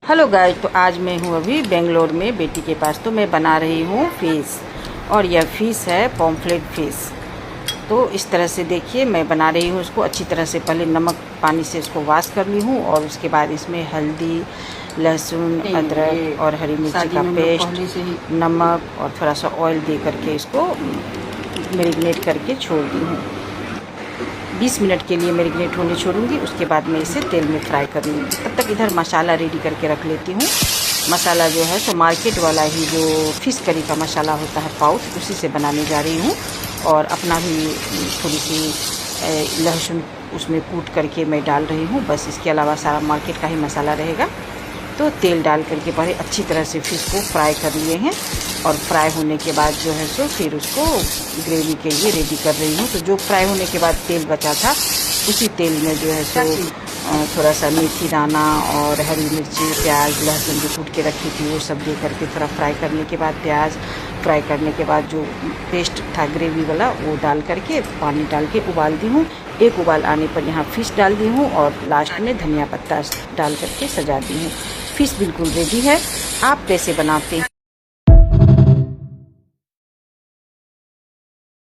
Hello guys, तो आज मैं हूँ अभी बेंगलोर में बेटी के पास। तो मैं बना रही हूँ फ़िश, और यह फ़िश है पॉम्फ्रेट फ़िश। तो इस तरह से देखिए मैं बना रही हूँ उसको अच्छी तरह से। पहले नमक पानी से इसको वॉश कर ली हूँ, और उसके बाद इसमें हल्दी, लहसुन, अदरक और हरी मिर्ची का पेस्ट, नमक और थोड़ा सा ऑयल दे करके इसको मैरिनेट करके छोड़ दी हूँ। 20 मिनट के लिए मैरिनेट होने छोड़ूंगी। उसके बाद मैं इसे तेल में फ्राई कर लूँगी। तब तक इधर मसाला रेडी करके रख लेती हूँ। मसाला जो है तो मार्केट वाला ही जो फ़िश करी का मसाला होता है पाउच, उसी से बनाने जा रही हूँ। और अपना भी थोड़ी सी लहसुन उसमें कूट करके मैं डाल रही हूँ। बस इसके अलावा सारा मार्केट का ही मसाला रहेगा। तो तेल डाल करके पहले अच्छी तरह से फ़िश को फ्राई कर लिए हैं, और फ्राई होने के बाद जो है सो फिर उसको ग्रेवी के लिए रेडी कर रही हूँ। तो जो फ्राई होने के बाद तेल बचा था, उसी तेल में जो है सो थोड़ा सा मेथी दाना और हरी मिर्ची, प्याज, लहसुन जो कूट के रखी थी वो सब दे करके थोड़ा फ्राई करने के बाद, प्याज फ्राई करने के बाद जो पेस्ट था ग्रेवी वाला वो डाल करके पानी डाल के उबाल दी हूँ। एक उबाल आने पर यहाँ फ़िश डाल दी हूँ, और लास्ट में धनिया पत्ता डाल करके सजा दी हूँ। फ़िश बिल्कुल रेडी है। आप कैसे बनाते हैं?